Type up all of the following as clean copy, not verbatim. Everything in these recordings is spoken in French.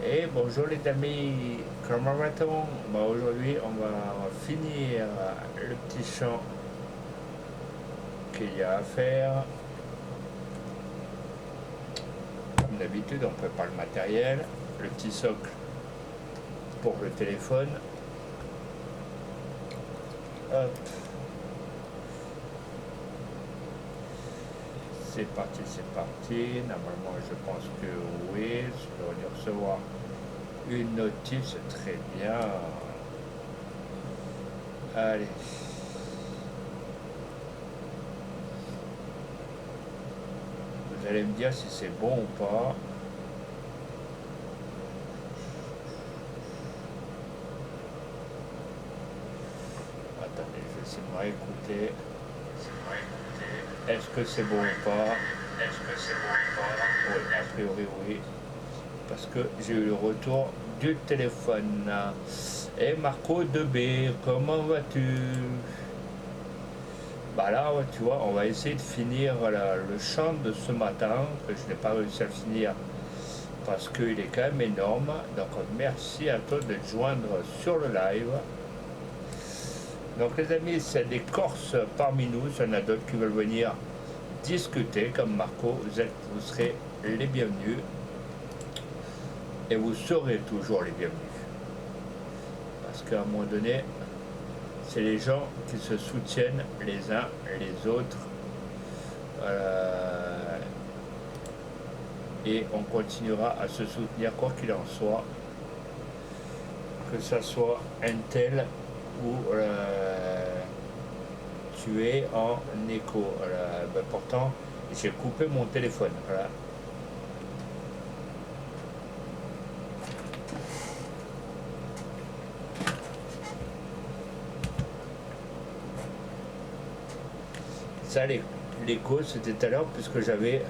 Et bonjour les amis, comment va-t-on? Aujourd'hui on va finir le petit champ qu'il y a à faire. Comme d'habitude on prépare le matériel, le petit socle pour le téléphone. Hop. C'est parti, c'est parti. Normalement, je pense que oui. Je dois dû recevoir une notif, c'est très bien. Allez. Vous allez me dire si c'est bon ou pas. Attendez, je vais essayer de me réécouter. Est-ce que c'est bon ou pas? Oui, a priori oui. Parce que j'ai eu le retour du téléphone. Et Marco 2B, comment vas-tu? Bah là, tu vois, on va essayer de finir le chant de ce matin, que je n'ai pas réussi à le finir parce qu'il est quand même énorme. Donc merci à toi de te joindre sur le live. Donc les amis, c'est des Corses parmi nous, s'il y en a d'autres qui veulent venir discuter comme Marco, vous serez les bienvenus et vous serez toujours les bienvenus. Parce qu'à un moment donné, c'est les gens qui se soutiennent les uns les autres. Et on continuera à se soutenir quoi qu'il en soit, que ça soit un tel ou tu es en écho. Pourtant, j'ai coupé mon téléphone. Voilà. Ça, l'écho, c'était tout à l'heure, puisque j'avais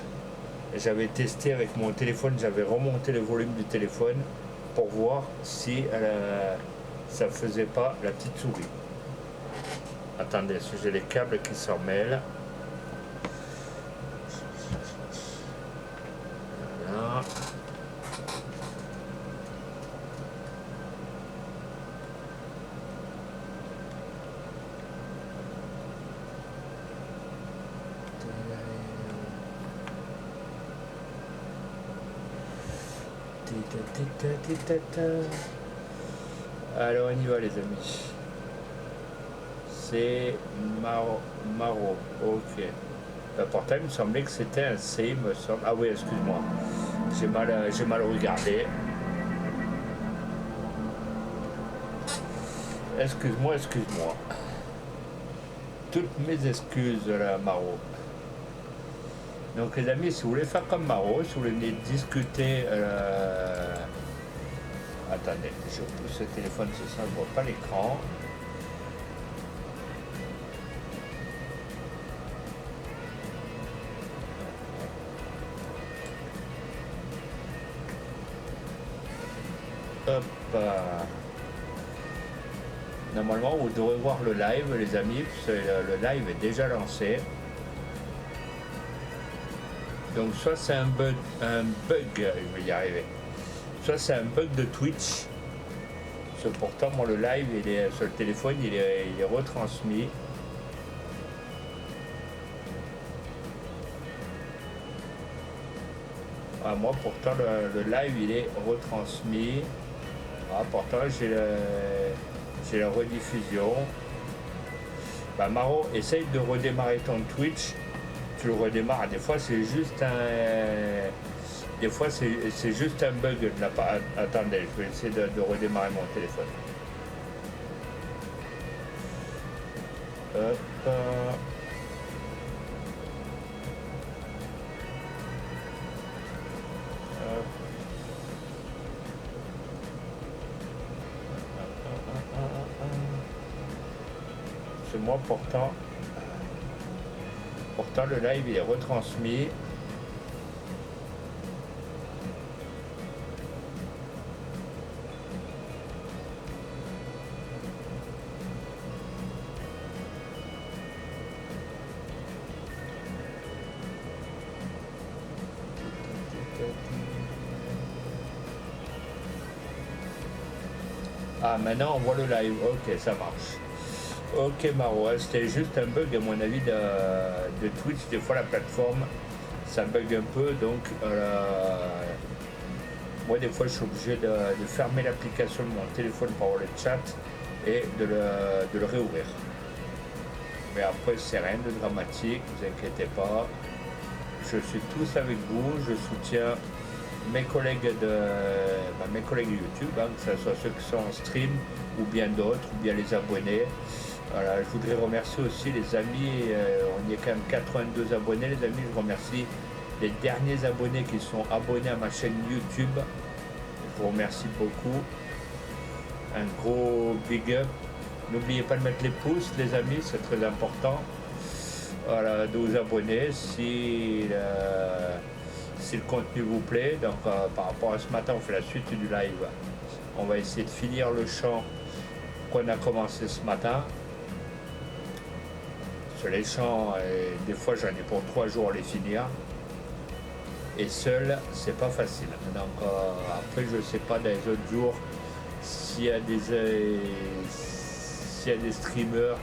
testé avec mon téléphone, j'avais remonté le volume du téléphone pour voir si ça faisait pas la petite souris. Attendez, si j'ai les câbles qui s'en mêlent. Voilà. Alors on y va les amis. C'est Maro. Ok. Pourtant il me semblait que c'était un C, il me semble. Ah oui, excuse-moi. J'ai mal regardé. Excuse-moi. Toutes mes excuses là, Maro. Donc les amis, si vous voulez faire comme Maro, si vous voulez venir discuter, attendez, je pousse le téléphone, c'est ça, je ne vois pas l'écran. Hop. Normalement, vous devrez voir le live, les amis, parce que le live est déjà lancé. Donc soit c'est un bug, je vais y arriver. Soit c'est un bug de Twitch. Parce que pourtant, moi, le live, il est sur le téléphone, il est retransmis. Ah, moi, pourtant, le live, il est retransmis. Ah, pourtant, j'ai la rediffusion. Bah, Maro, essaye de redémarrer ton Twitch. Tu le redémarres. Des fois, c'est juste un... Des fois, c'est juste un bug de la part. Attendez, je vais essayer de redémarrer mon téléphone. Hop. C'est moi pourtant le live il est retransmis. Ah, maintenant on voit le live. Ok, ça marche. Ok, Maro, hein, c'était juste un bug à mon avis de Twitch. Des fois la plateforme ça bug un peu, donc moi des fois je suis obligé de fermer l'application de mon téléphone pour avoir le chat et de le réouvrir. Mais après c'est rien de dramatique, vous inquiétez pas. Je suis tous avec vous, je soutiens mes collègues mes collègues de YouTube, hein, que ce soit ceux qui sont en stream ou bien d'autres, ou bien les abonnés. Voilà, je voudrais remercier aussi les amis, on y est quand même 82 abonnés les amis, je remercie les derniers abonnés qui sont abonnés à ma chaîne YouTube. Je vous remercie beaucoup. Un gros big up. N'oubliez pas de mettre les pouces les amis, c'est très important. Voilà, de vous abonner si le contenu vous plaît. Donc par rapport à ce matin, on fait la suite du live. On va essayer de finir le chant qu'on a commencé ce matin. Sur les chants, des fois j'en ai pour 3 jours à les finir. Et seul, c'est pas facile. Donc après, je sais pas dans les autres jours s'il y a des streamers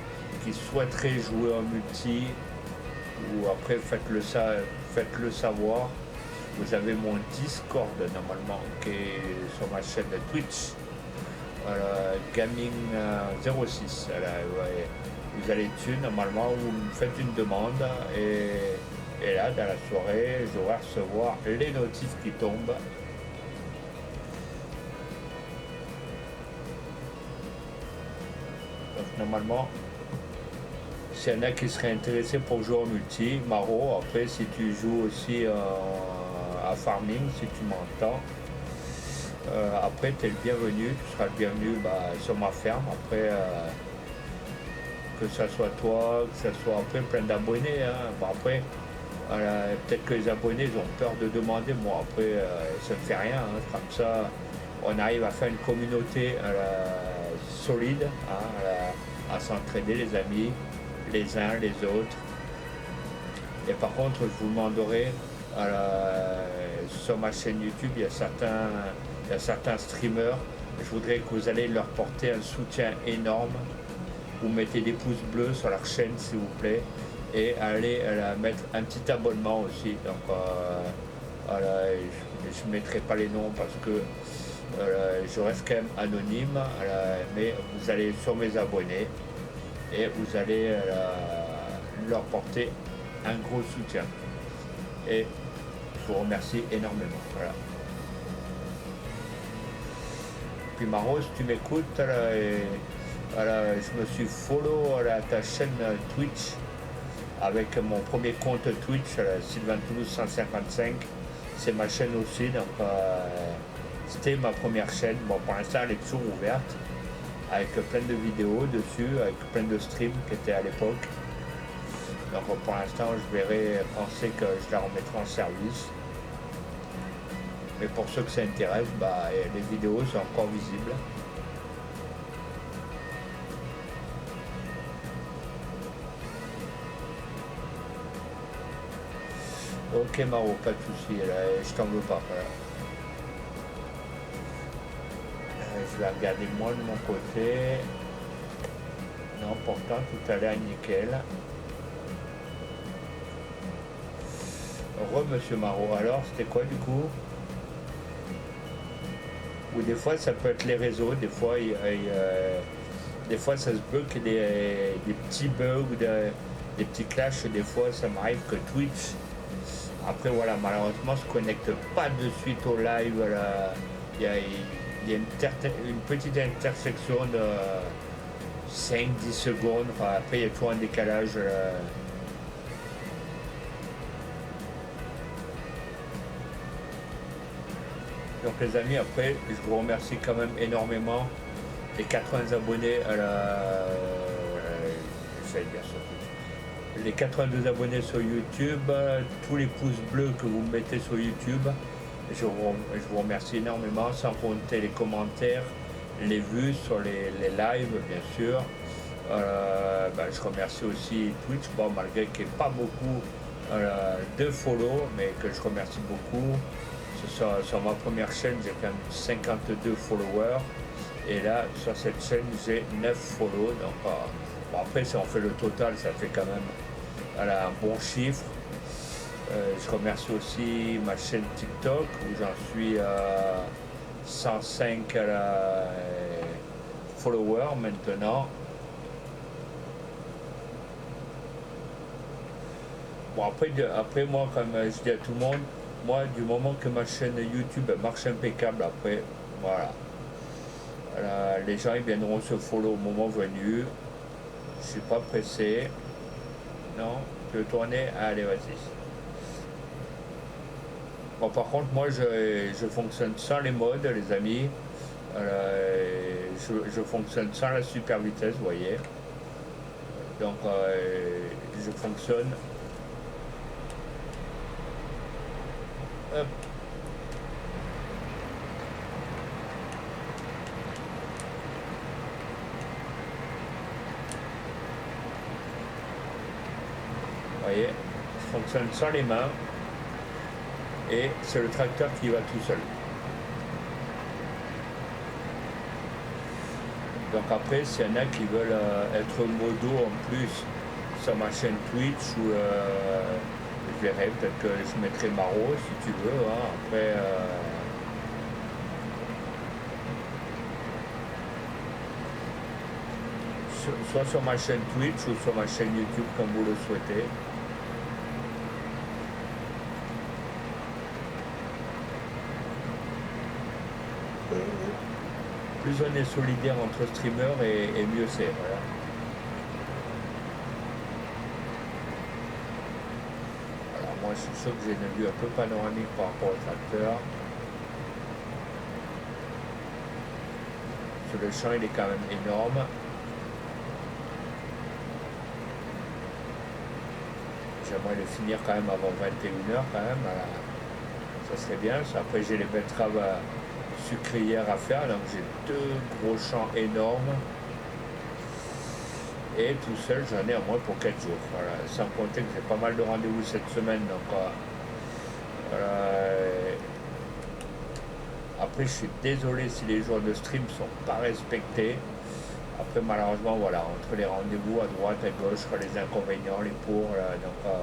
qui souhaiteraient jouer en multi, ou après faites-le savoir. Vous avez mon Discord normalement qui est sur ma chaîne de Twitch, Gaming 06. Ouais. Vous allez dessus, normalement vous me faites une demande et là dans la soirée je vais recevoir les notifs qui tombent. Donc normalement s'il y en a qui seraient intéressés pour jouer en multi, Maro, après si tu joues aussi à farming, si tu m'entends, après tu es le bienvenu, tu seras le bienvenu sur ma ferme. Après que ce soit toi, que ce soit après plein d'abonnés, hein. Bon, après peut-être que les abonnés ils ont peur de demander, moi après ça ne fait rien, hein. Comme ça on arrive à faire une communauté solide, hein, à s'entraider les amis, les uns les autres. Et par contre je vous demanderai sur ma chaîne YouTube, il y a certains streamers, je voudrais que vous allez leur porter un soutien énorme. Vous mettez des pouces bleus sur leur chaîne s'il vous plaît, et allez mettre un petit abonnement aussi. Donc voilà, je ne mettrai pas les noms parce que je reste quand même anonyme, mais vous allez sur mes abonnés et vous allez leur porter un gros soutien. Et je vous remercie énormément. Voilà. Puis Maro, si tu m'écoutes, je me suis follow ta chaîne Twitch avec mon premier compte Twitch, Sylvain Toulouse 155. C'est ma chaîne aussi, donc c'était ma première chaîne. Bon, pour l'instant elle est toujours ouverte, avec plein de vidéos dessus, avec plein de streams qui étaient à l'époque. Donc pour l'instant je verrai, penser que je la remettrai en service. Mais pour ceux que ça intéresse, les vidéos sont encore visibles. Ok Maro, pas de soucis, je t'en veux pas. Voilà. Je vais regarder moi de mon côté. Non, pourtant tout a l'air nickel. Monsieur Maro, alors c'était quoi du coup? Ou des fois ça peut être les réseaux, des fois des fois ça se bloque, des petits bugs, des petits clashs, des fois ça m'arrive que Twitch, après voilà, malheureusement se connecte pas de suite au live. Il y a une petite intersection de 5-10 secondes, enfin, après il y a toujours un décalage. Donc les amis, après je vous remercie quand même énormément, les 80 abonnés les 82 abonnés sur YouTube, tous les pouces bleus que vous mettez sur YouTube, je vous remercie énormément, sans compter les commentaires, les vues sur les lives bien sûr. Je remercie aussi Twitch, malgré qu'il n'y ait pas beaucoup de follow, mais que je remercie beaucoup. Sur ma première chaîne, j'ai quand même 52 followers Et là, sur cette chaîne, j'ai 9 follow. Donc, bon, après, si on fait le total, ça fait quand même voilà, un bon chiffre. Je remercie aussi ma chaîne TikTok où j'en suis à 105 followers maintenant. Bon, après, moi, comme je dis à tout le monde, moi, du moment que ma chaîne YouTube marche impeccable, après, voilà. Les gens ils viendront se follow au moment venu. Je suis pas pressé. Non, tu veux tourner? Allez, vas-y. Bon, par contre, moi, je fonctionne sans les modes, les amis. Je fonctionne sans la super vitesse, vous voyez. Donc, je fonctionne. Hop. Vous voyez, je fonctionne sans les mains. Et c'est le tracteur qui va tout seul. Donc après, s'il y en a qui veulent être modo en plus sur ma chaîne Twitch, ou je verrai, peut-être que je mettrai Maro si tu veux. Hein. Après, soit sur ma chaîne Twitch ou sur ma chaîne YouTube comme vous le souhaitez. Plus on est solidaire entre streamers et mieux c'est. Voilà. Alors moi je suis sûr que j'ai une vue un peu panoramique par rapport au tracteur. Sur le champ il est quand même énorme. J'aimerais le finir quand même avant 21h quand même. Voilà. Ça serait bien. Après j'ai les betteraves sucrières à faire, donc j'ai 2 gros champs énormes. Et tout seul j'en ai au moins pour 4 jours. Voilà. Sans compter que j'ai pas mal de rendez-vous cette semaine. Donc voilà. Après je suis désolé si les jours de stream sont pas respectés. Après malheureusement voilà, entre les rendez-vous à droite, à gauche, les inconvénients, les pour, là, donc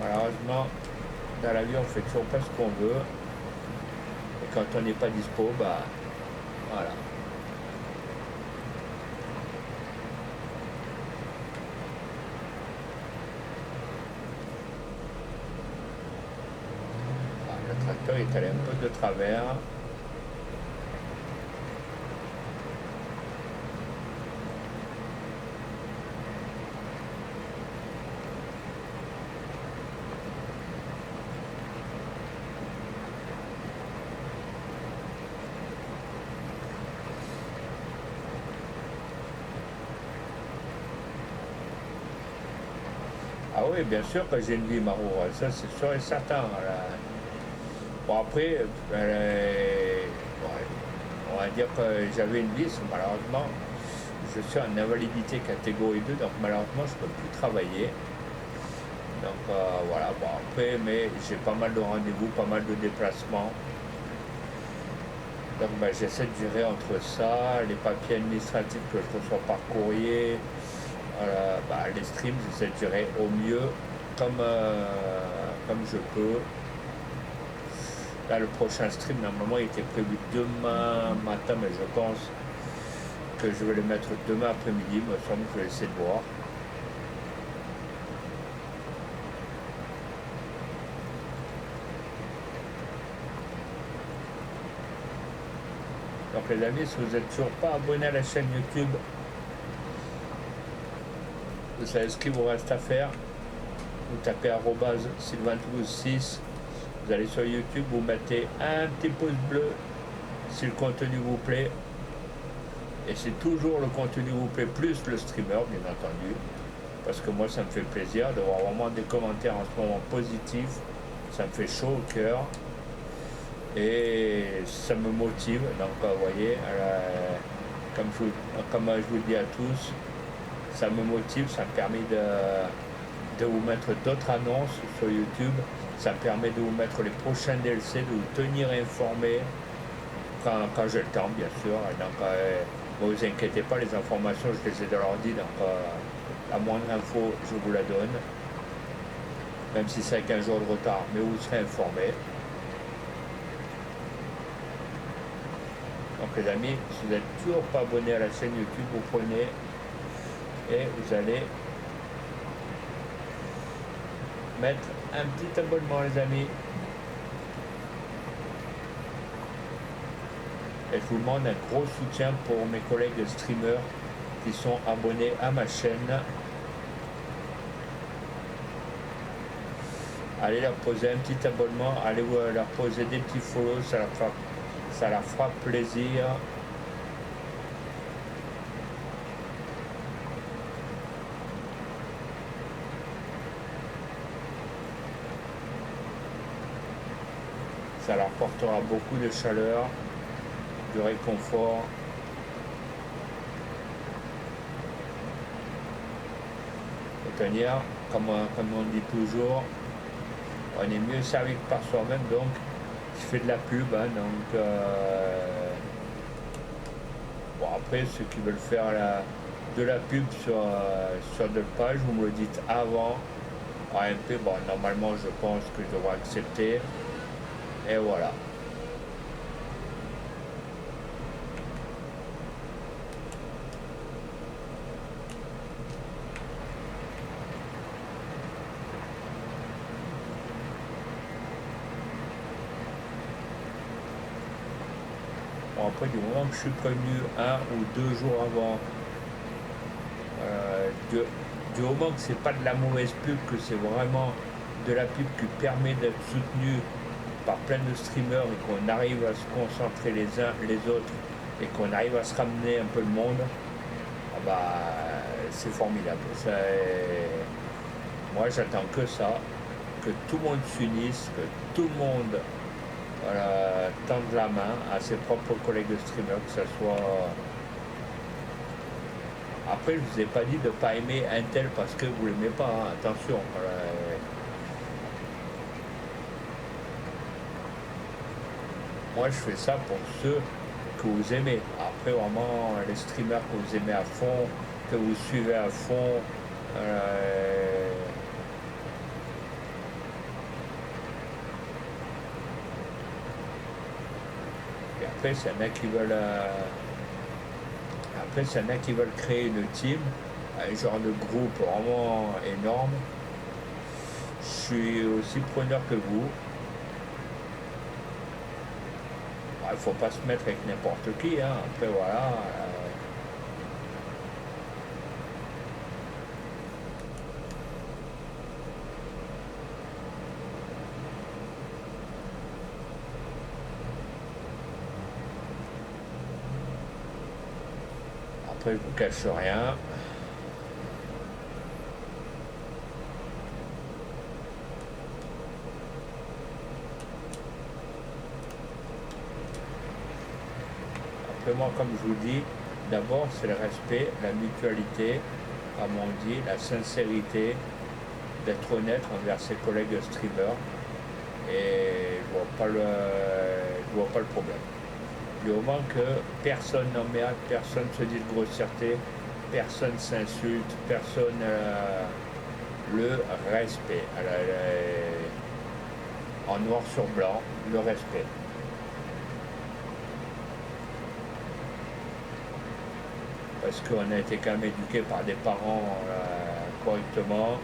malheureusement dans la vie on fait toujours pas ce qu'on veut. Et quand on n'est pas dispo, bah voilà. Le tracteur est allé un peu de travers. Ah oui, bien sûr que j'ai une vie, Maro, ça c'est sûr et certain. Voilà. Bon après, on va dire que j'avais une vie, malheureusement, je suis en invalidité catégorie 2, donc malheureusement je ne peux plus travailler. Donc voilà, bon après, mais j'ai pas mal de rendez-vous, pas mal de déplacements. Donc j'essaie de gérer entre ça, les papiers administratifs que je reçois par courrier, les streams, j'essaie de gérer au mieux comme je peux. Là, le prochain stream, normalement, il était prévu demain matin, mais je pense que je vais le mettre demain après-midi. Me semble que je vais essayer de voir. Donc, les amis, si vous n'êtes toujours pas abonné à la chaîne YouTube, vous savez ce qu'il vous reste à faire. Vous tapez @sylvain12 vous allez sur YouTube, vous mettez un petit pouce bleu si le contenu vous plaît. Et c'est toujours le contenu vous plaît, plus le streamer, bien entendu. Parce que moi, ça me fait plaisir de voir vraiment des commentaires en ce moment positifs. Ça me fait chaud au cœur. et ça me motive. Donc vous voyez, comme je vous le dis à tous, ça me motive, ça me permet de vous mettre d'autres annonces sur YouTube, ça me permet de vous mettre les prochains DLC, de vous tenir informé quand j'ai le temps, bien sûr. Donc ne vous inquiétez pas, les informations je les ai de l'ordi, donc la moindre info je vous la donne, même si c'est avec un jour de retard, mais vous serez informé. Donc les amis, si vous n'êtes toujours pas abonné à la chaîne YouTube, vous prenez et vous allez mettre un petit abonnement, les amis. Et je vous demande un gros soutien pour mes collègues streamers qui sont abonnés à ma chaîne. Allez leur poser un petit abonnement, allez leur poser des petits follow, ça leur fera plaisir. Ça leur portera beaucoup de chaleur, de réconfort. Et tenir, comme on dit toujours, on est mieux servi que par soi-même, donc je fais de la pub, hein, donc bon, après ceux qui veulent faire de la pub sur d'autres pages, vous me le dites avant. AMP, bon, normalement je pense que je devrais accepter, et voilà. Bon, après, du moment que je suis prévenu 1 ou 2 jours avant, du moment que c'est pas de la mauvaise pub, que c'est vraiment de la pub qui permet d'être soutenu par plein de streamers et qu'on arrive à se concentrer les uns les autres et qu'on arrive à se ramener un peu le monde, ah bah, c'est formidable. Moi j'attends que ça, que tout le monde s'unisse, que tout le monde tende la main à ses propres collègues de streamers, que ça soit... Après, je vous ai pas dit de ne pas aimer un tel parce que vous l'aimez pas, hein. Attention. Moi, je fais ça pour ceux que vous aimez. Après, vraiment, les streamers que vous aimez à fond, que vous suivez à fond, et après, s'il y en a qui veulent... Après, s'il y en a qui veulent créer une team, un genre de groupe vraiment énorme, je suis aussi preneur que vous. Il ne faut pas se mettre avec n'importe qui, hein. Après, voilà. Après, je vous cache rien. Après, moi, comme je vous dis, d'abord, c'est le respect, la mutualité, comme on dit, la sincérité, d'être honnête envers ses collègues streamers. Et je vois pas le problème. Du moment que personne n'emmerde, personne se dit de grossièreté, personne s'insulte, personne le respect. En noir sur blanc, le respect. Parce qu'on a été quand même éduqués par des parents correctement.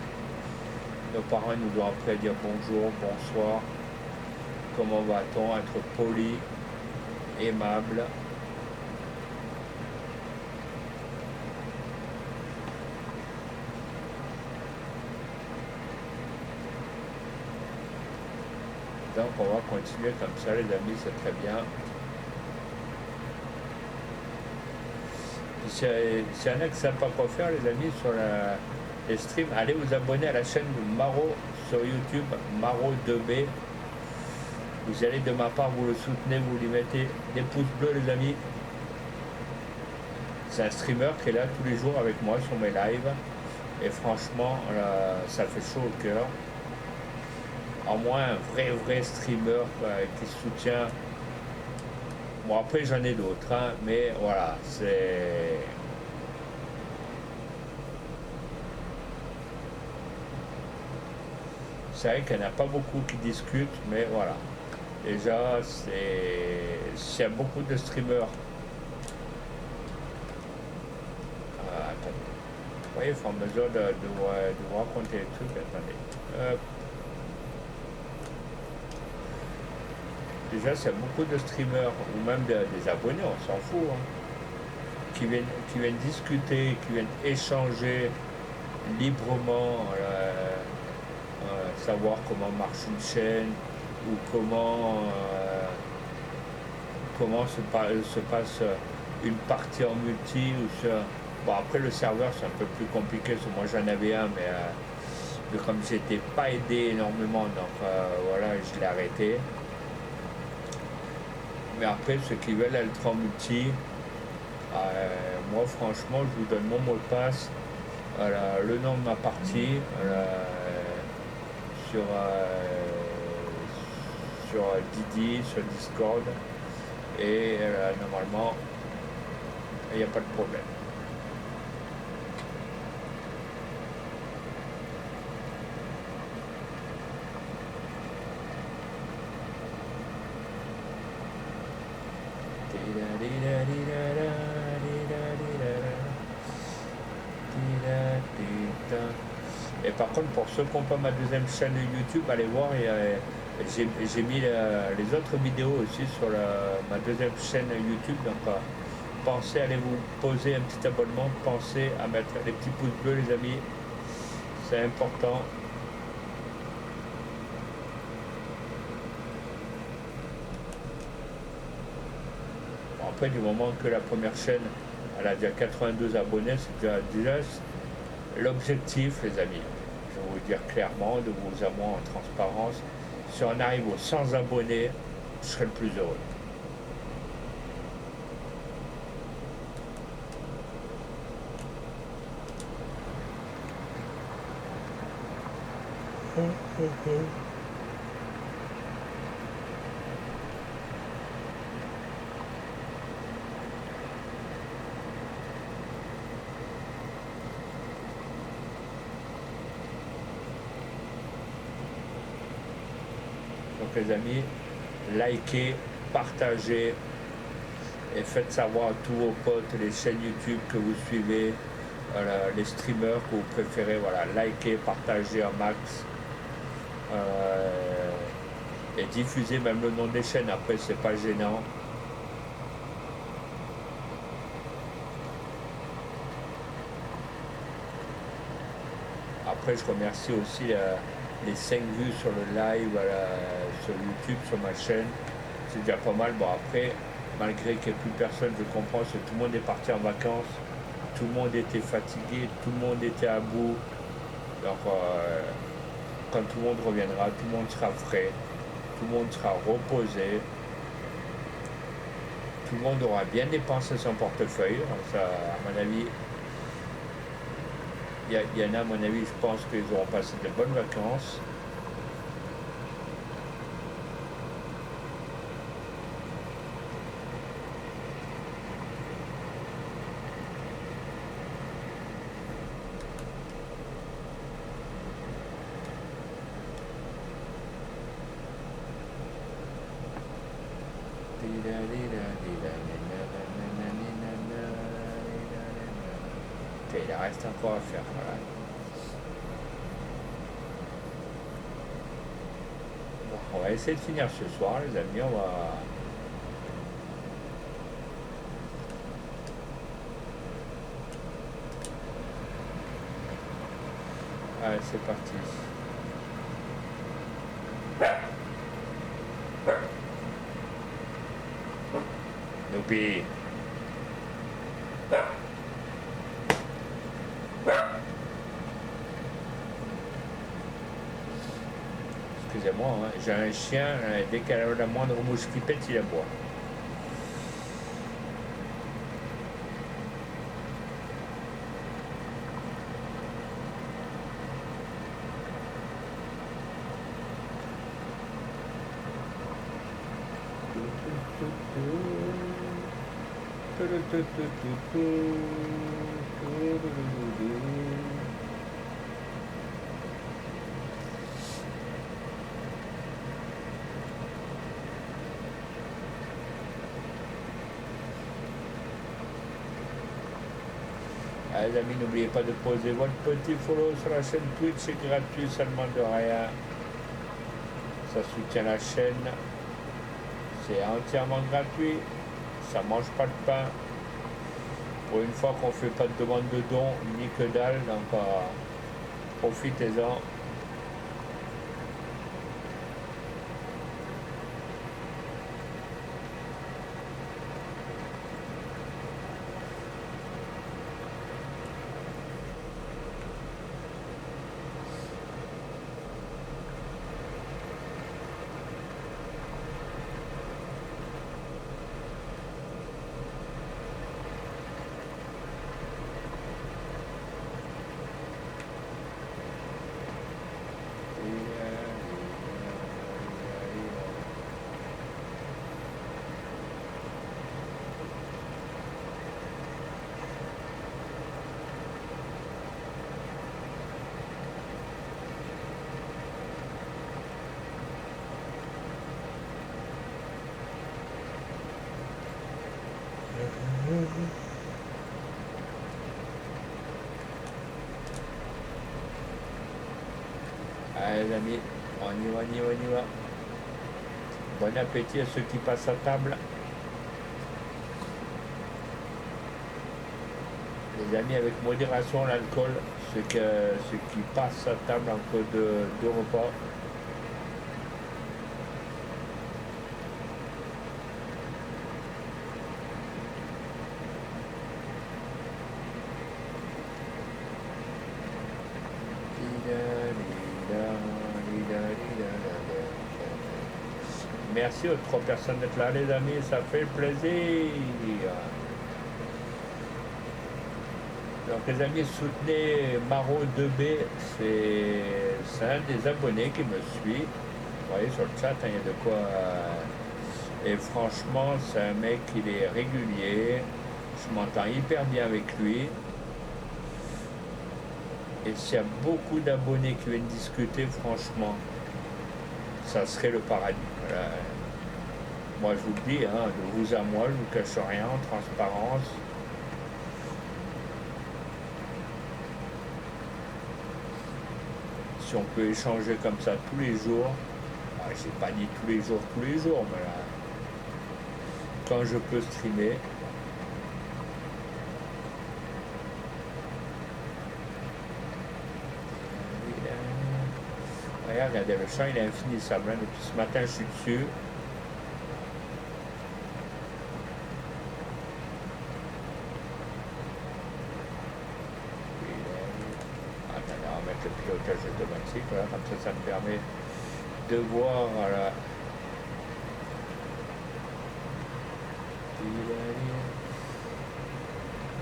Nos parents nous doivent après dire bonjour, bonsoir, comment va-t-on, être poli, aimable. Donc on va continuer comme ça les amis, c'est très bien. S'il y en a qui ne savent pas quoi faire les amis sur les streams, allez vous abonner à la chaîne de Maro sur YouTube, Maro2B. Vous allez de ma part, vous le soutenez, vous lui mettez des pouces bleus les amis. C'est un streamer qui est là tous les jours avec moi sur mes lives. Et franchement, ça fait chaud au cœur. En moins un vrai streamer qui soutient. Bon après j'en ai d'autres, hein, mais voilà, c'est. C'est vrai qu'il n'y en a pas beaucoup qui discutent, mais voilà. Déjà, s'il y a beaucoup de streamers. Attendez. Vous voyez, il faut en mesure de vous raconter les trucs. Attendez. Déjà, s'il y a beaucoup de streamers, ou même des abonnés, on s'en fout, hein, qui viennent discuter, qui viennent échanger librement, savoir comment marche une chaîne, ou comment se passe une partie en multi. Bon, après, le serveur, c'est un peu plus compliqué, parce que moi j'en avais un, mais comme j'étais pas aidé énormément, donc voilà, je l'ai arrêté. Mais après, ceux qui veulent être en multi, moi franchement, je vous donne mon mot de passe, le nom de ma partie, sur Didi, sur Discord, et normalement, il n'y a pas de problème. Et par contre, pour ceux qui n'ont pas ma deuxième chaîne YouTube, allez voir, j'ai mis les autres vidéos aussi sur ma deuxième chaîne YouTube. Donc pensez à aller vous poser un petit abonnement, pensez à mettre les petits pouces bleus les amis, c'est important. Bon, après, du moment que la première chaîne elle a déjà 92 abonnés, c'est déjà l'objectif les amis. Je vais vous le dire clairement, de vos amours en transparence. Si on arrive aux 100 abonnés, je serai le plus heureux. Donc les amis, likez, partagez et faites savoir à tous vos potes les chaînes YouTube que vous suivez, les streamers que vous préférez, voilà, likez, partagez un max. Et diffusez même le nom des chaînes, après c'est pas gênant. Après je remercie aussi les 5 vues sur le live sur YouTube, sur ma chaîne. C'est déjà pas mal. Bon après, malgré qu'il n'y ait plus personne, je comprends que tout le monde est parti en vacances, tout le monde était fatigué, tout le monde était à bout. Donc quand tout le monde reviendra, tout le monde sera frais, tout le monde sera reposé, tout le monde aura bien dépensé son portefeuille. Ça, à mon avis, il y en a, à mon avis, je pense qu'ils auront passé de bonnes vacances. Il reste encore à faire. Voilà. Bon, on va essayer de finir ce soir, les amis. On va. Allez, c'est parti. Youpi. excusez-moi, hein, j'ai un chien, dès qu'elle a la moindre mouche qui pète, il aboie. Les amis, n'oubliez pas de poser votre petit follow sur la chaîne Twitch, c'est gratuit, ça ne demande rien. Ça soutient la chaîne. C'est entièrement gratuit. Ça mange pas de pain. Pour une fois qu'on fait pas de demande de dons, ni que dalle, donc profitez-en. Allez les amis, on y va, on y va, on y va. Bon appétit à ceux qui passent à table. Les amis, avec modération l'alcool, ceux qui passent à table entre deux repas. Merci aux 3 personnes d'être là les amis, ça fait plaisir. Donc les amis, soutenez Maro 2B, c'est un des abonnés qui me suit. Vous voyez sur le chat, il y a de quoi. Et franchement, c'est un mec, il est régulier. Je m'entends hyper bien avec lui. Et s'il y a beaucoup d'abonnés qui viennent discuter, franchement, ça serait le paradis. Voilà. Moi, je vous le dis, hein, de vous à moi, je ne vous cache rien, en transparence. Si on peut échanger comme ça tous les jours, j'ai pas dit tous les jours, mais là, quand je peux streamer. Regardez, le champ il est infinissable, hein. Depuis ce matin je suis dessus. Attendez, on va mettre le pilotage automatique, voilà, comme ça me permet de voir. Voilà.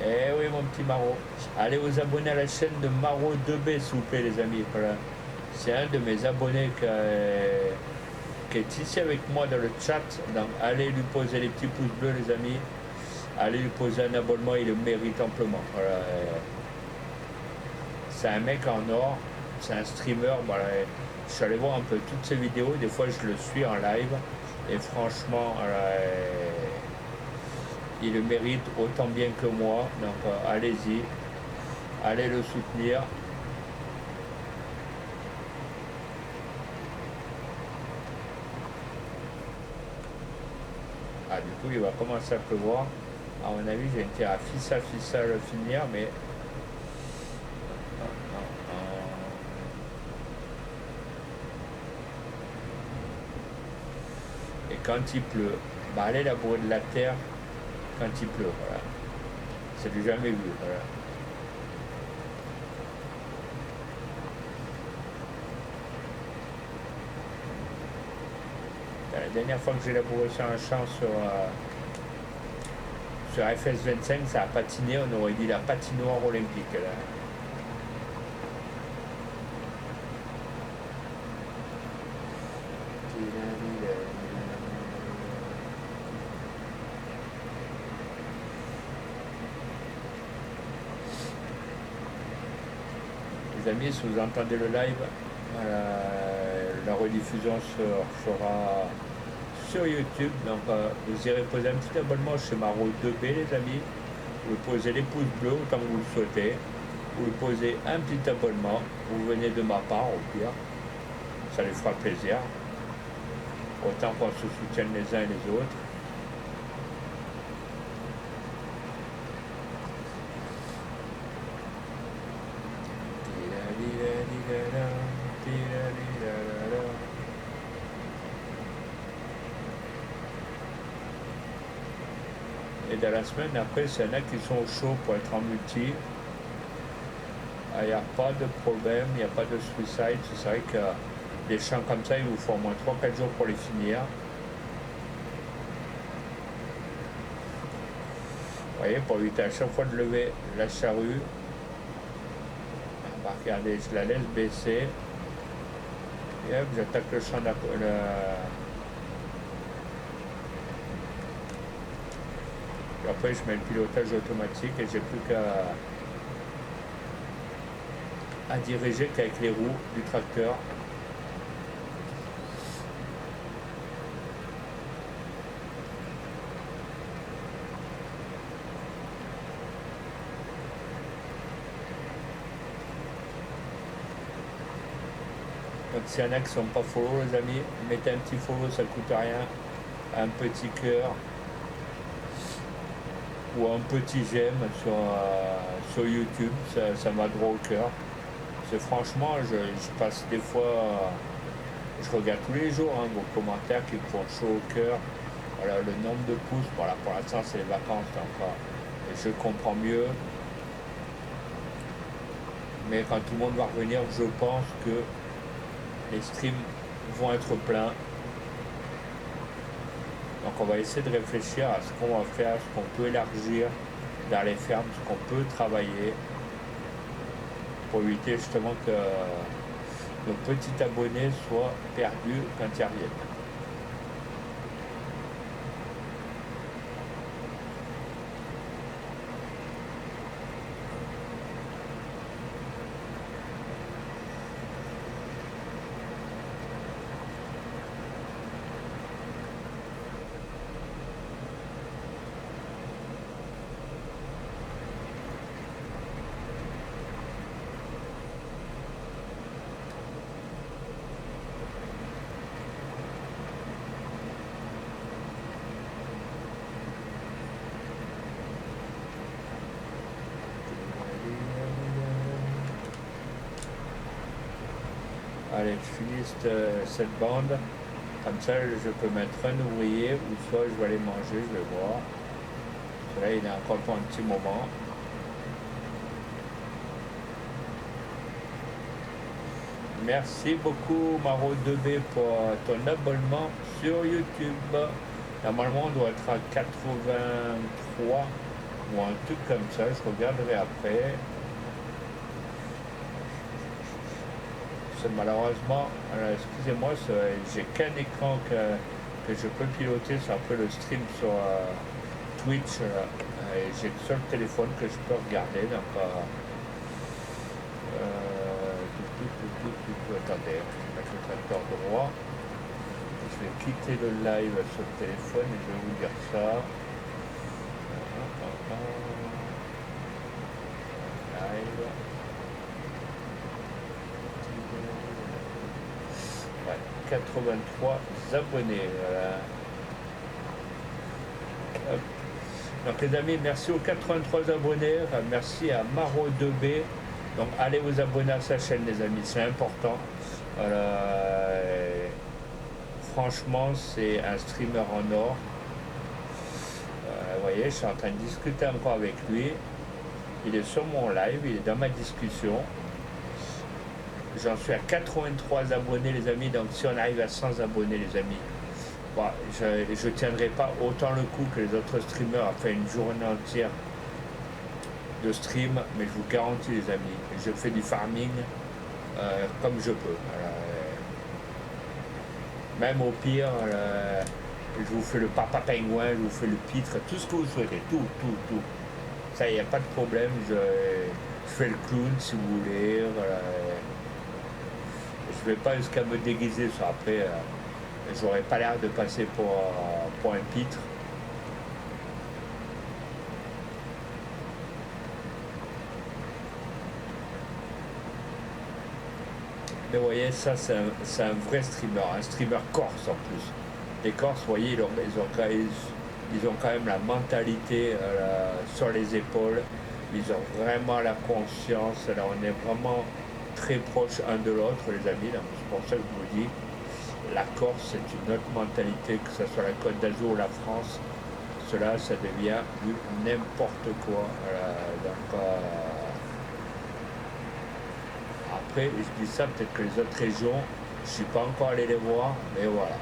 Eh oui mon petit Maro. Allez vous abonner à la chaîne de Maro 2B s'il vous plaît les amis. Voilà. C'est un de mes abonnés qui est ici avec moi dans le chat. Donc allez lui poser les petits pouces bleus les amis. Allez lui poser un abonnement, il le mérite amplement. Voilà. C'est un mec en or, c'est un streamer. Voilà. Je suis allé voir un peu toutes ses vidéos, des fois je le suis en live. Et franchement, voilà, il le mérite autant bien que moi. Donc allez-y, allez le soutenir. Ah, du coup, il va commencer à pleuvoir. À mon avis, j'ai intérêt à fissa le finir, mais. Et quand il pleut, bah, allez labourer de la terre quand il pleut, voilà. C'est du jamais vu, voilà. La dernière fois que j'ai labouré sur un champ sur FS25, ça a patiné, on aurait dit la patinoire olympique là. Les amis, si vous entendez le live, la rediffusion sera sur YouTube. Donc vous irez poser un petit abonnement chez Maro 2B les amis. Vous posez les pouces bleus autant que vous le souhaitez. Vous posez un petit abonnement. Vous venez de ma part au pire. Ça les fera plaisir. Autant qu'on se soutienne les uns et les autres. Et dans la semaine après, s'il y en a qui sont chauds pour être en multi, il n'y a pas de problème, il n'y a pas de suicide. C'est vrai que des champs comme ça, il vous faut au moins 3-4 jours pour les finir. Vous voyez, pour éviter à chaque fois de lever la charrue. Regardez, je la laisse baisser. Et hop, j'attaque le champ Après, je mets le pilotage automatique et j'ai plus qu'à diriger qu'avec les roues du tracteur. Donc s'il y en a qui ne sont pas follow les amis, mettez un petit follow, ça ne coûte rien. Un petit cœur ou un petit j'aime sur YouTube, ça m'a droit au cœur. C'est franchement, je passe des fois, je regarde tous les jours vos commentaires qui me font chaud au cœur. Voilà, le nombre de pouces, voilà, pour l'instant c'est les vacances, donc je comprends mieux. Mais quand tout le monde va revenir, je pense que les streams vont être pleins. Donc on va essayer de réfléchir à ce qu'on va faire, ce qu'on peut élargir dans les fermes, ce qu'on peut travailler pour éviter justement que nos petits abonnés soient perdus quand ils reviennent. Allez, je finis cette bande. Comme ça, je peux mettre un ouvrier ou soit je vais aller manger, je vais voir. Là, il est encore pour un petit moment. Merci beaucoup Maro 2B pour ton abonnement sur YouTube. Normalement, on doit être à 83 ou un truc comme ça. Je regarderai après. Malheureusement, excusez-moi, j'ai qu'un écran que je peux piloter, c'est un peu le stream sur Twitch, et j'ai que seul téléphone que je peux regarder, donc attendez, je vais mettre le tracteur droit, je vais quitter le live sur le téléphone et je vais vous dire ça. Live. 83 abonnés. Voilà. Donc les amis, merci aux 83 abonnés, merci à Maro 2B. Donc allez vous abonner à sa chaîne les amis, c'est important. Franchement, c'est un streamer en or. Vous voyez, je suis en train de discuter encore avec lui. Il est sur mon live, il est dans ma discussion. J'en suis à 83 abonnés les amis, donc si on arrive à 100 abonnés les amis, Bah, je tiendrai pas autant le coup que les autres streamers à faire une journée entière de stream, mais je vous garantis les amis, je fais du farming comme je peux. Même au pire, je vous fais le papa pingouin, je vous fais le pitre, tout ce que vous souhaitez, tout, tout, tout. Ça, il n'y a pas de problème, je fais le clown si vous voulez. Je vais pas jusqu'à me déguiser, ça après, j'aurais pas l'air de passer pour un pitre. Mais vous voyez, ça c'est un vrai streamer, un streamer corse en plus. Les Corses, vous voyez, ils ont quand même la mentalité sur les épaules. Ils ont vraiment la conscience. Là, on est vraiment très proches un de l'autre, les amis. C'est pour ça que je vous dis, la Corse, c'est une autre mentalité, que ce soit la Côte d'Azur ou la France. Cela, ça devient du n'importe quoi. Donc, après, je dis ça, peut-être que les autres régions, je ne suis pas encore allé les voir, mais voilà.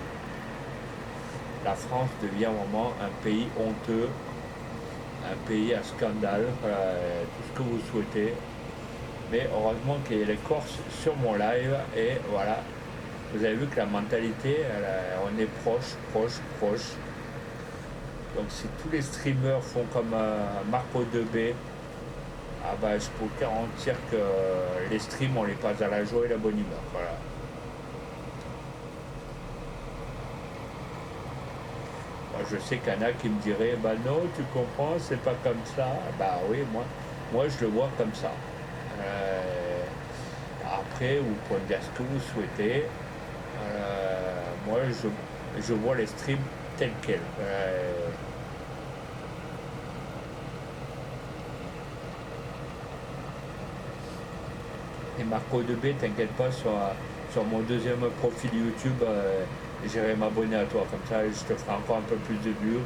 La France devient vraiment un pays honteux, un pays à scandale, tout ce que vous souhaitez. Mais heureusement qu'il y a les Corses sur mon live, et voilà. Vous avez vu que la mentalité, on est proche, proche, proche. Donc si tous les streamers font comme Marco 2B, ah bah, je peux garantir que les streams, on les passe à la joie et la bonne humeur. Voilà. Moi, je sais qu'il y en a qui me diraient, bah non, tu comprends, c'est pas comme ça. Bah oui, moi je le vois comme ça. Après, vous pouvez me dire ce que vous souhaitez. Moi, je vois les streams tels quels. Et Marco 2B, t'inquiète pas, sur mon deuxième profil YouTube, j'irai m'abonner à toi. Comme ça, je te ferai encore un peu plus de vues.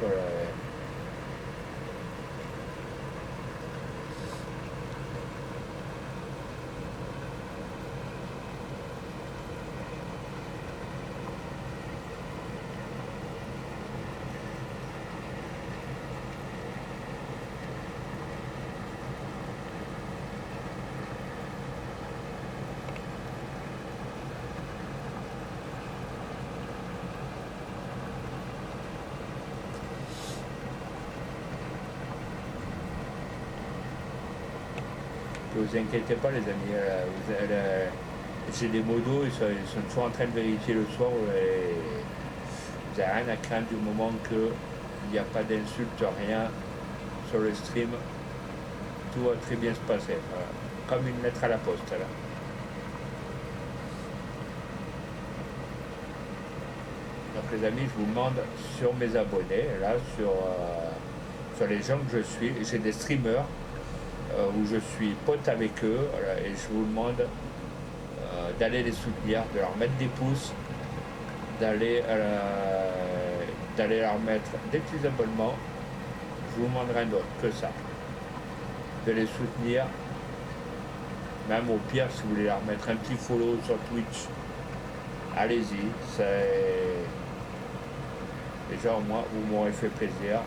Ne vous inquiétez pas les amis, j'ai des modos, ils sont toujours en train de vérifier le soir, et vous n'avez rien à craindre du moment qu'il n'y a pas d'insultes, rien sur le stream, tout va très bien se passer, voilà. Comme une lettre à la poste là. Donc les amis, je vous demande sur mes abonnés, là sur les gens que je suis, j'ai des streamers où je suis pote avec eux, voilà, et je vous demande d'aller les soutenir, de leur mettre des pouces, d'aller leur mettre des petits abonnements. Je vous demande rien d'autre que ça, de les soutenir, même au pire si vous voulez leur mettre un petit follow sur Twitch, allez-y, déjà au moins vous m'aurez fait plaisir.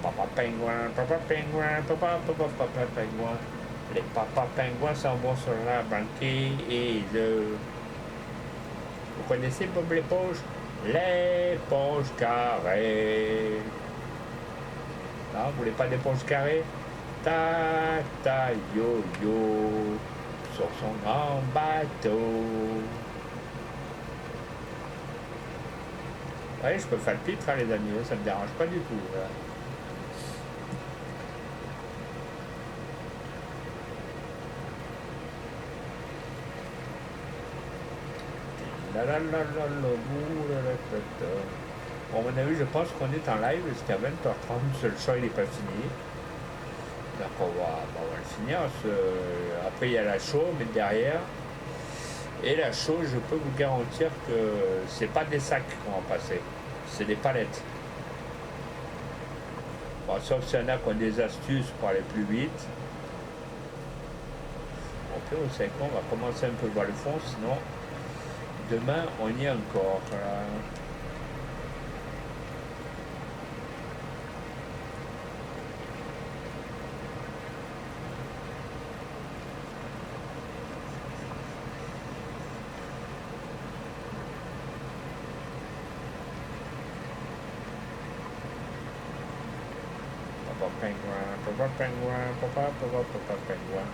Papa pingouin, papa pingouin, papa pingouin. Les papas pingouins s'en vont sur la banquise. Vous connaissez Bob l'éponge? L'éponge carrée. Non, vous voulez pas d'éponge carrée? Ta ta yo yo sur son grand bateau. Ouais, je peux faire le pitre, hein, les amis, ça me dérange pas du tout. Voilà. Bon, à mon avis, je pense qu'on est en live jusqu'à 20h30. Le show, il n'est pas fini. Donc, on va le finir. Après, il y a la show, mais derrière. Et la show, je peux vous garantir que c'est pas des sacs qu'on va passer. C'est des palettes. Bon, sauf s'il y en a qui ont des astuces pour aller plus vite. Après, au 5 on va commencer un peu vers le fond, sinon demain on y est encore. Voilà. Papa pingouin, papa pingouin, papa pingouin.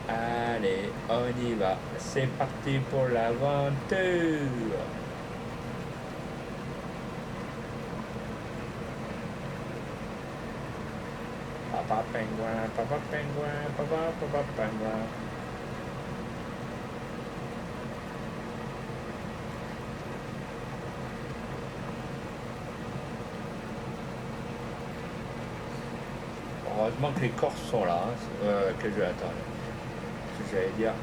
Allez, on y va. C'est parti pour l'aventure. Papa pingouin, papa pingouin, papa pingouin. Heureusement que les Corses sont là, hein, que je vais attendre. J'allais dire.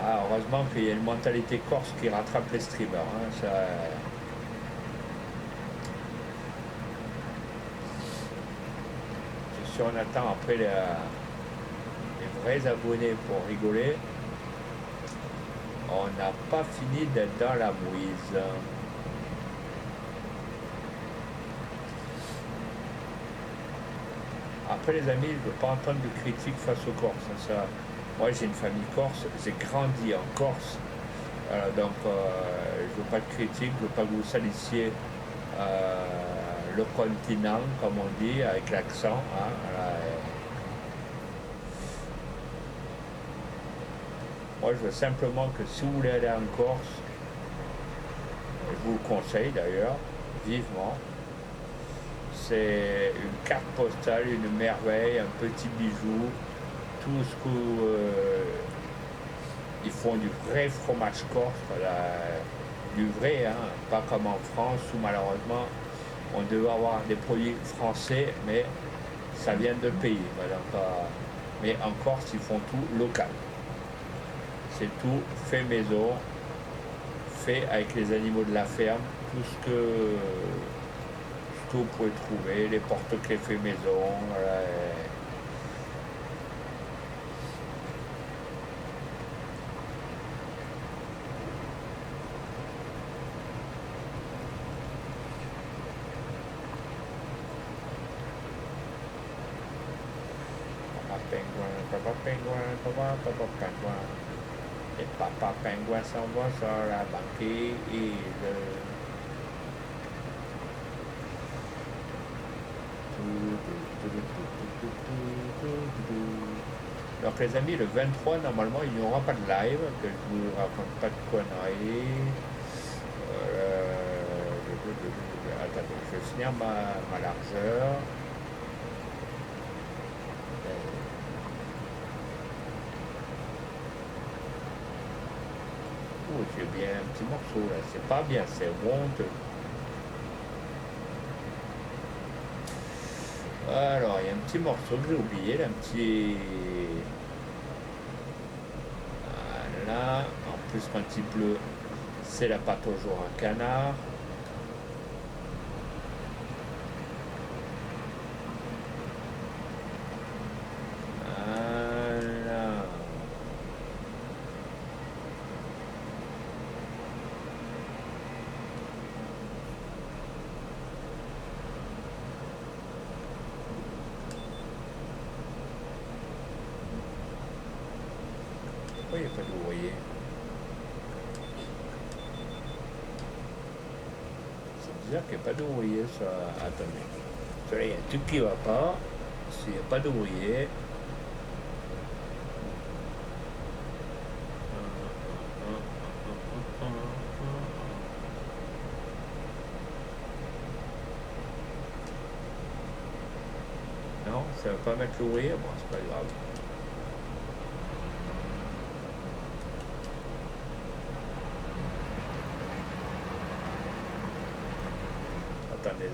Ah, heureusement qu'il y a une mentalité corse qui rattrape les streamers. Hein, ça, si on attend après les vrais abonnés pour rigoler, on n'a pas fini d'être dans la mouise. Après les amis, je ne veux pas entendre de critiques face aux Corses. Ça, moi j'ai une famille corse, j'ai grandi en Corse, donc je ne veux pas de critiques, je ne veux pas que vous salissiez le continent, comme on dit, avec l'accent. Hein, voilà. Moi je veux simplement que si vous voulez aller en Corse, je vous le conseille d'ailleurs, vivement, c'est une carte postale, une merveille, un petit bijou, tout ce que ils font du vrai fromage corse, du vrai, hein, pas comme en France où malheureusement on devait avoir des produits français, mais ça vient de pays. Donc, mais en Corse, ils font tout local. C'est tout fait maison, fait avec les animaux de la ferme, tout ce que vous pouvez trouver, les porte-clés fait maison. Voilà. Papa pingouin. Et papa pingouin s'en va sur la banquise. Donc les amis, le 23, normalement, il n'y aura pas de live, que je ne vous raconte pas de conneries. Attendez, je vais finir ma largeur. Oh, j'ai bien un petit morceau là, c'est pas bien, c'est honteux. Alors, il y a un petit morceau que j'ai oublié, là, un petit... Voilà, en plus quand il pleut, c'est la pâte au jour à canard. Voilà. Pourquoi il n'y a pas d'ouvrier? C'est bizarre qu'il n'y ait pas d'ouvrier, ça. Attendez. Là, il y a un truc qui ne va pas. S'il n'y a pas d'ouvrier. Non, ça ne va pas mettre l'ouvrier. Bon, c'est pas grave.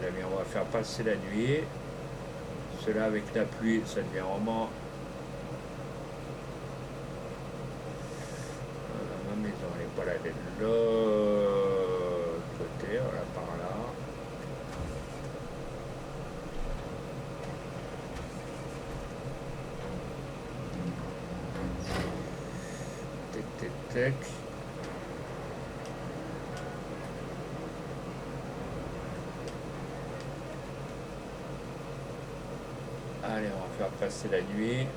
amis, on va faire passer la nuit. Cela avec la pluie, ça devient vraiment... ma maison, elle n'est pas là, elle est de l'autre côté, voilà, par là. Tac, tac, tac. Allez, on va faire passer la nuit.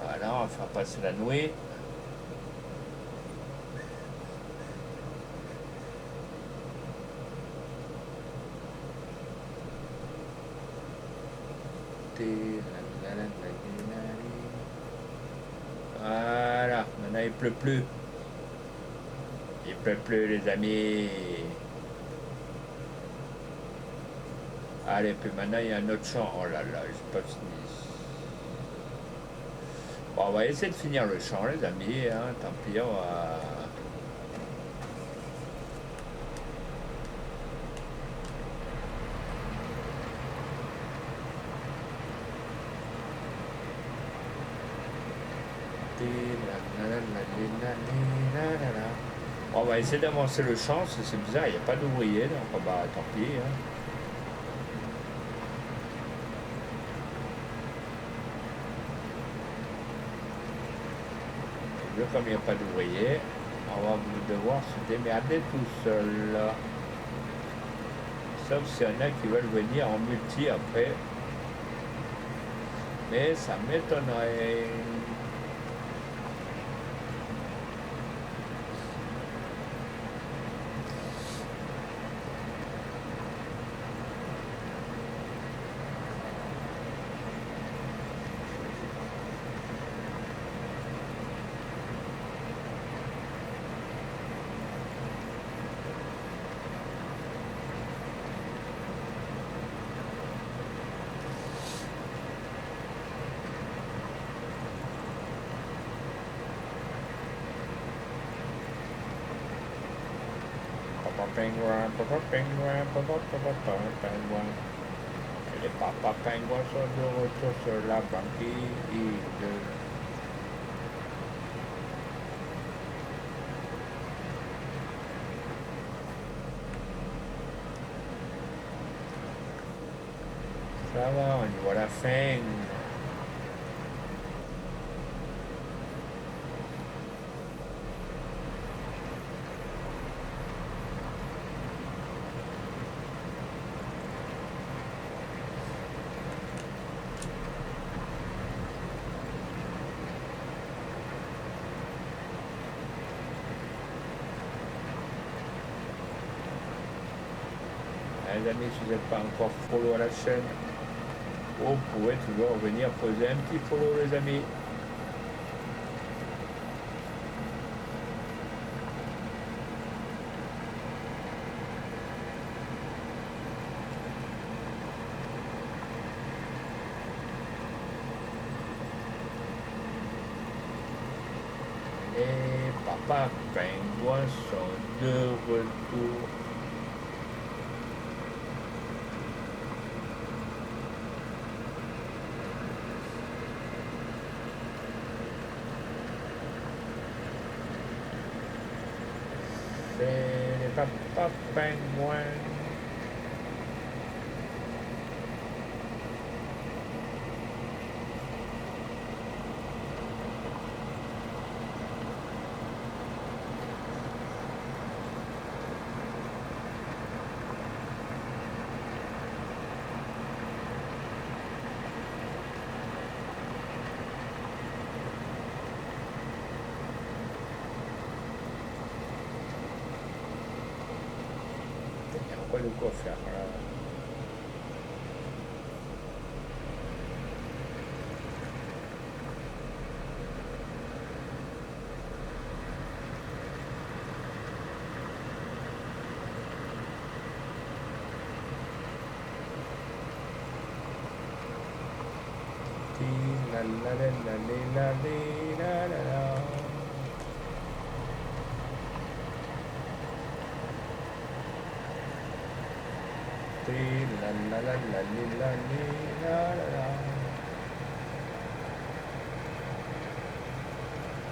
Voilà, on va faire passer la nuit. Voilà, maintenant il pleut plus. Il pleut plus les amis. Allez, puis maintenant il y a un autre champ. Oh là là, j'ai pas fini. Bon, on va essayer de finir le champ les amis, hein, tant pis, on va... On va essayer d'avancer le champ, c'est bizarre, il n'y a pas d'ouvrier, donc bah tant pis. Hein. Vu comme il n'y a pas d'ouvrier, on va devoir se démerder tout seul. Sauf s'il y en a qui veulent venir en multi après. Mais ça m'étonnerait. Pingouin, papa pingouin, pingouin. Et les papas pingouins sont de retour sur la banquise. Ça va, on y voit la fin. Les amis, si vous n'êtes pas encore follow à la chaîne, vous pouvez toujours venir poser un petit follow les amis. Les papas pingouins sont de retour. Les papas pingouins. Il y a de quoi faire là.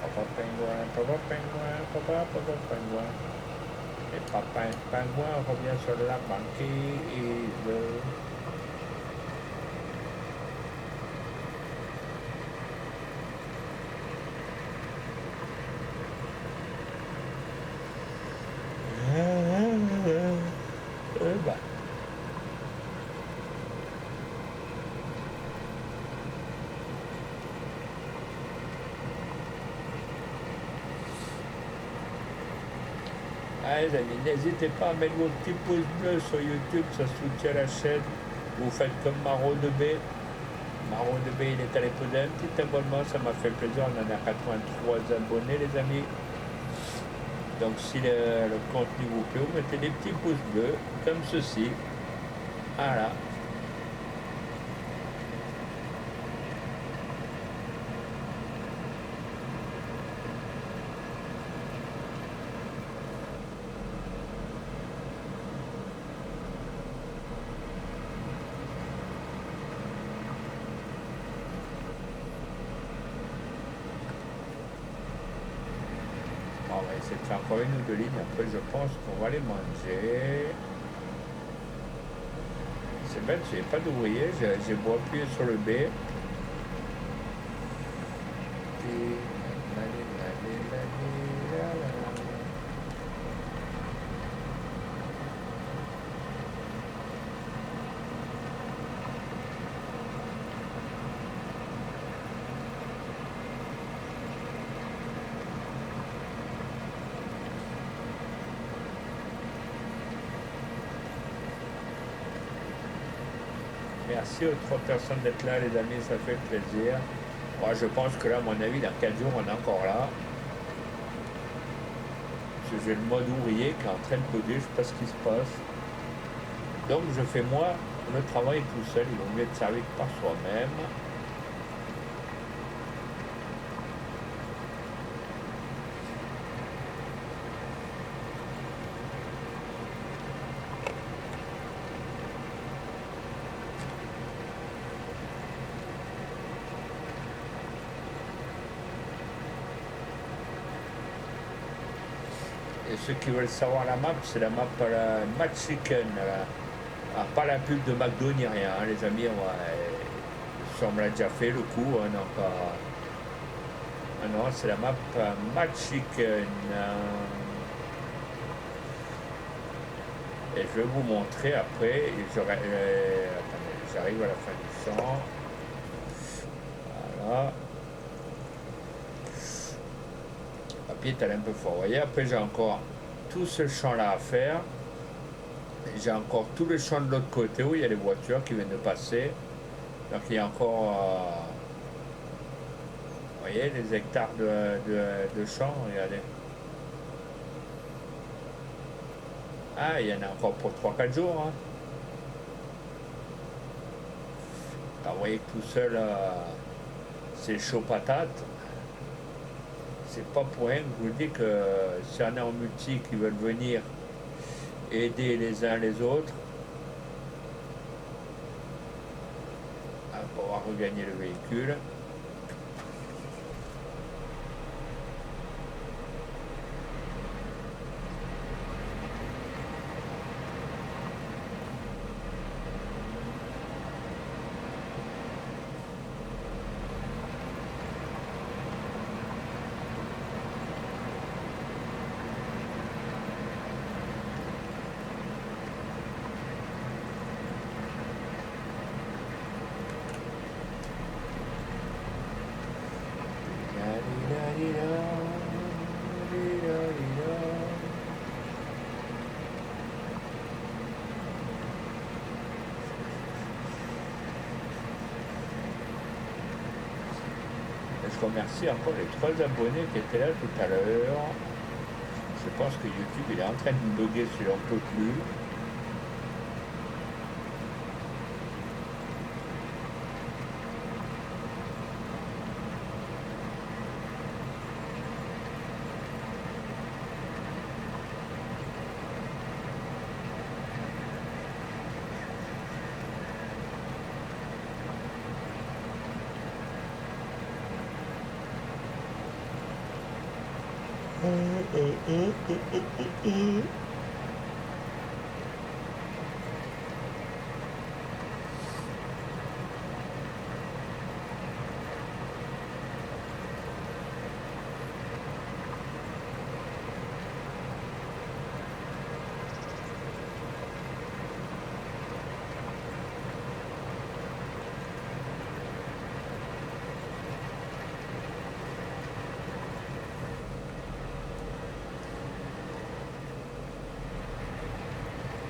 Papa pingouin, papa pingouin, papa pingouin. Et papa pingouin revient sur la banquise. Bah. Ah, les amis, n'hésitez pas à mettre vos petits pouces bleus sur YouTube, ça soutient la chaîne. Vous faites comme Maro de B. Maro de B, il est allé poser un petit abonnement, ça m'a fait plaisir. On en a 83 abonnés, les amis. Donc, si le contenu vous plaît, vous mettez des petits pouces bleus, comme ceci. Voilà. On va essayer de faire encore une ou deux lignes. Après, je pense qu'on va les manger. C'est bête, j'ai pas d'ouvrier. J'ai beau appuyer sur le B. Merci aux 3 personnes d'être là, les amis, ça fait plaisir. Moi, je pense que là, à mon avis, dans 4 jours, on est encore là. Parce que j'ai le mode ouvrier qui est en train de coder, je ne sais pas ce qui se passe. Donc, je fais moi le travail tout seul, il vaut mieux être servi que par soi-même. Et ceux qui veulent savoir la map, c'est la map Mad Chicken. Ah, pas la pub de McDo ni rien, hein, les amis. Ça, on me l'a déjà fait le coup. Non, pas... Ah non, c'est la map Mad Chicken. Et je vais vous montrer après. Attendez, j'arrive à la fin du champ. Voilà. Le papier est allé un peu fort. Vous voyez, après j'ai encore tout ce champ-là à faire. J'ai encore tout le champ de l'autre côté où il y a les voitures qui viennent de passer. Donc il y a encore, vous voyez, les hectares de champ, regardez. Ah, il y en a encore pour 3-4 jours. Hein. Alors, vous voyez que tout seul, c'est chaud patate. C'est pas pour rien que je vous dis que si on est en multi qui veulent venir aider les uns les autres à pouvoir regagner le véhicule. Je remercie encore les 3 abonnés qui étaient là tout à l'heure. Je pense que YouTube il est en train de me bugger si on peut plus.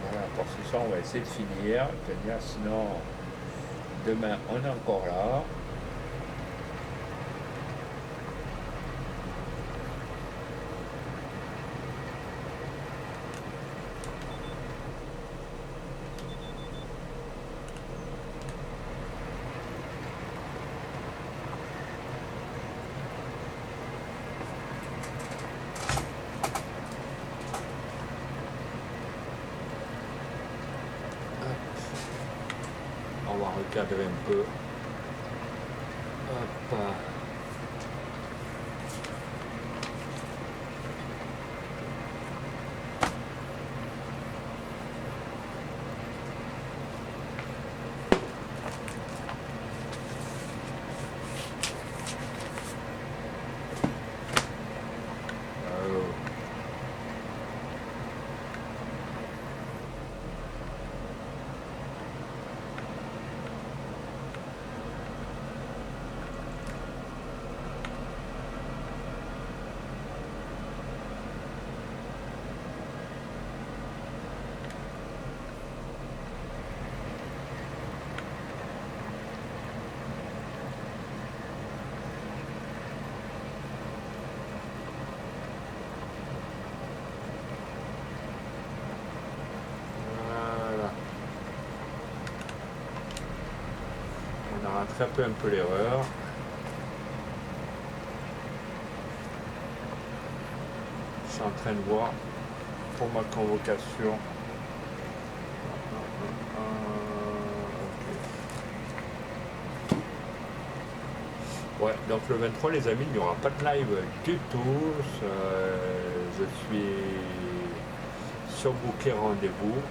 Voilà, pour ce soir, on va essayer de finir. Sinon, demain, on est encore là. On va recadrer un peu. Hop. Voilà. On a rattrapé un peu l'erreur. Je suis en train de voir pour ma convocation. Ouais, donc le 23, les amis, il n'y aura pas de live du tout. Je suis surbooké rendez-vous.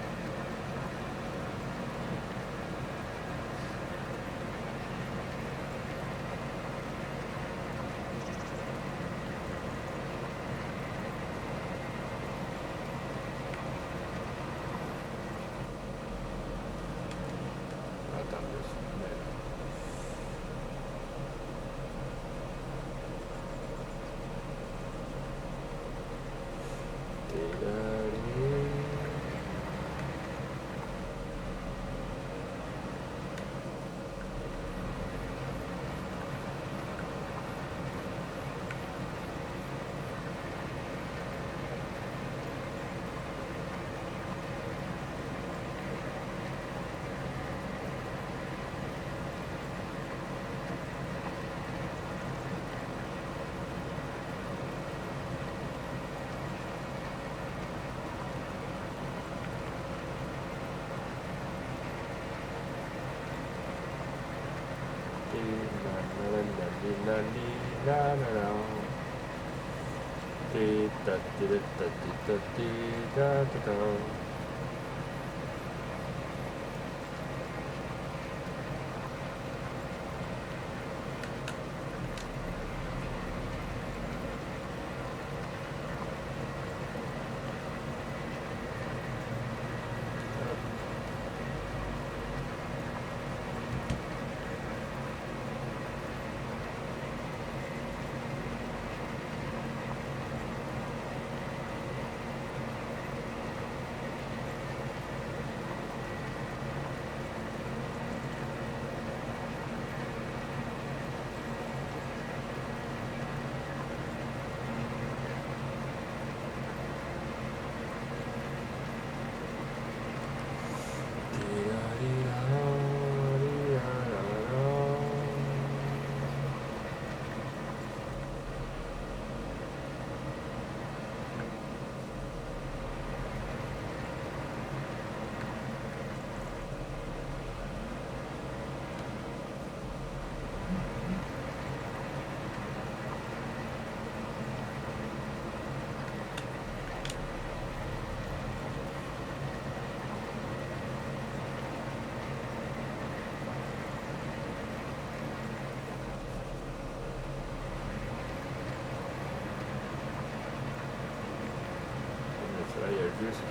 il y a juste...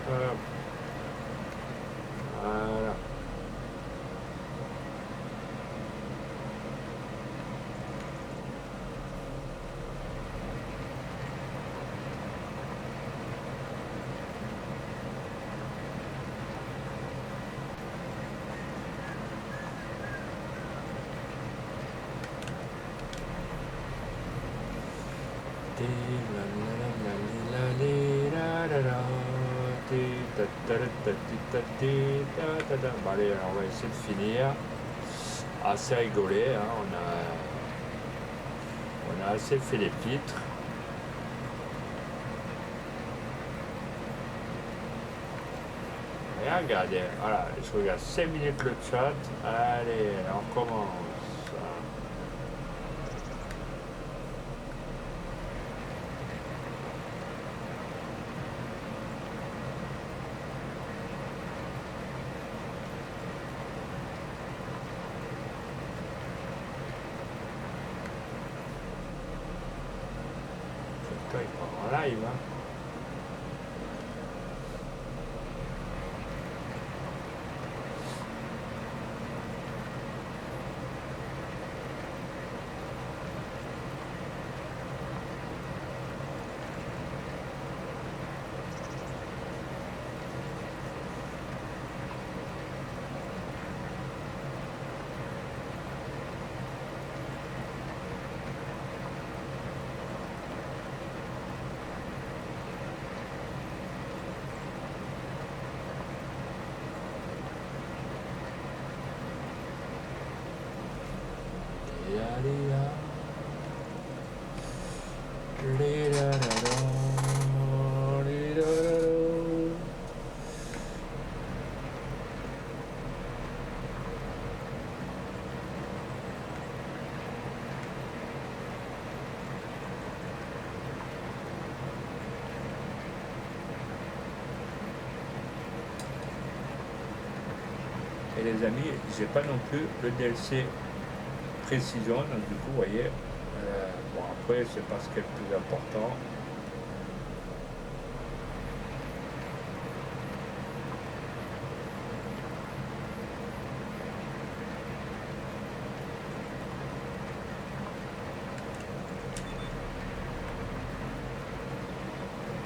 Hop. Voilà. Bon, allez, alors on va essayer de finir. Assez rigolé, hein, on a assez fait les pitres. Et regardez, voilà, je regarde 5 minutes le chat. Allez, on commence. Il part en live, hein. Et les amis, j'ai pas non plus le DLC précision, donc du coup, vous voyez, bon après, c'est pas ce qui est le plus important.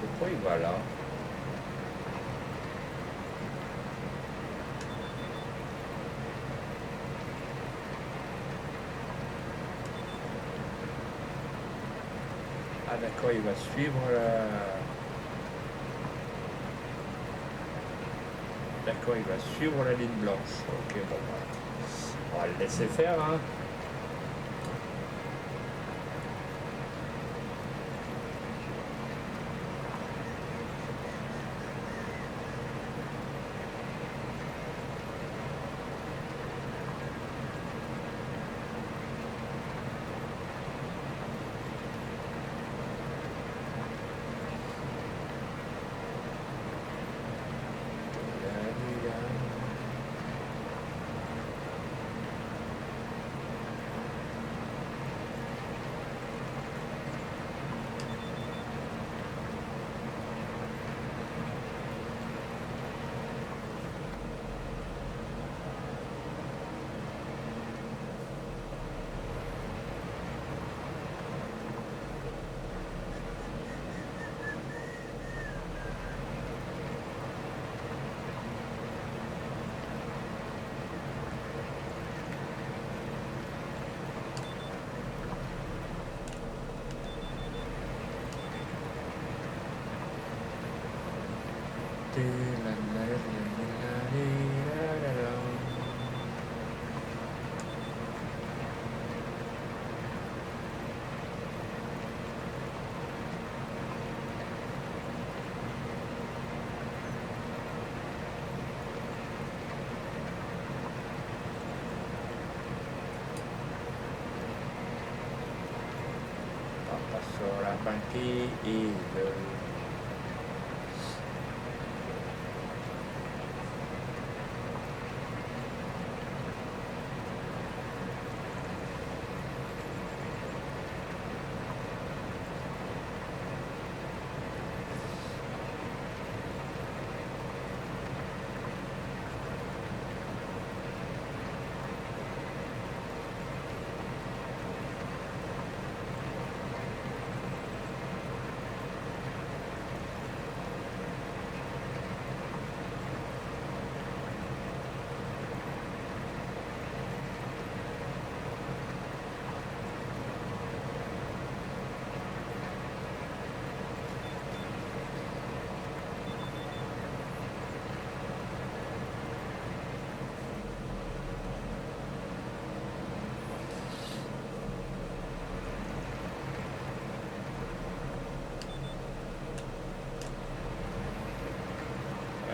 Pourquoi il va là? Ah d'accord, il va suivre la... D'accord, il va suivre la ligne blanche. Ok, bon, bah, on va le laisser faire, hein. Seorang bangkit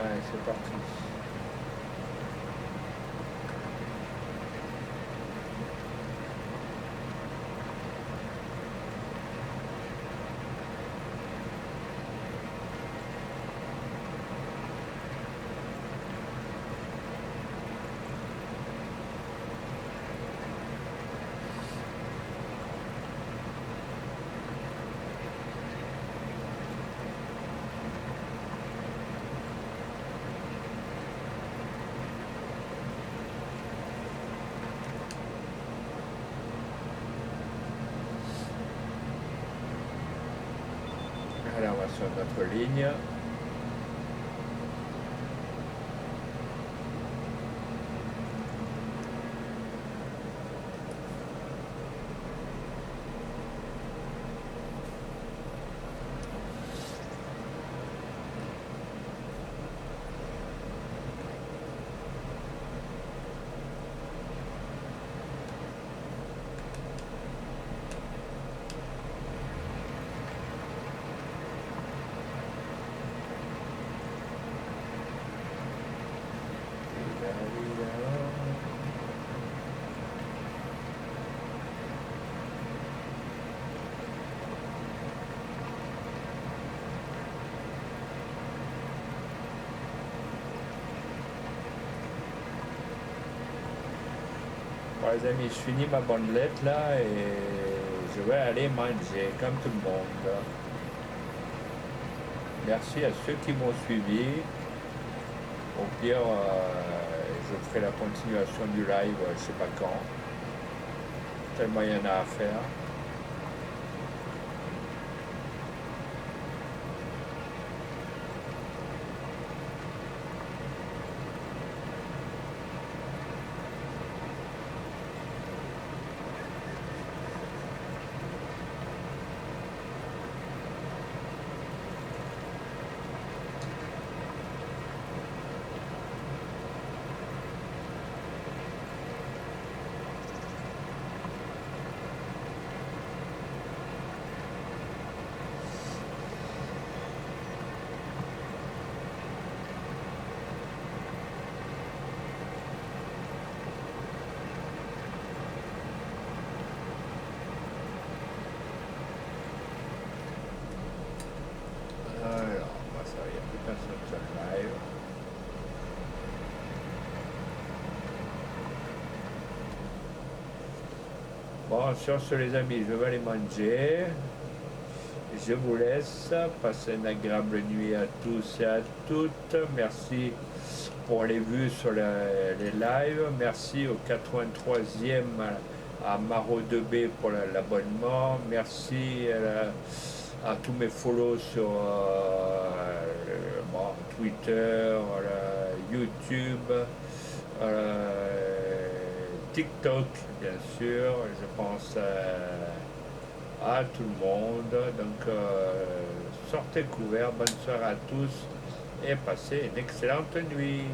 Ouais, c'est parti. Allez, on va sur notre ligne. Bon, les amis, je finis ma bandelette là et je vais aller manger comme tout le monde. Merci à ceux qui m'ont suivi. Au pire, je ferai la continuation du live, je sais pas quand. Tellement il y en a à faire. Alors, bah ça, il n'y a plus personne sur le live. Bon, sur ce les amis, je vais aller manger. Je vous laisse. Passez une agréable nuit à tous et à toutes. Merci pour les vues sur les lives. Merci au 83e à Maro 2B pour l'abonnement. Merci à tous mes follow sur bon, Twitter, YouTube, TikTok, bien sûr. Je pense à tout le monde. Donc, sortez couverts. Bonne soirée à tous et passez une excellente nuit.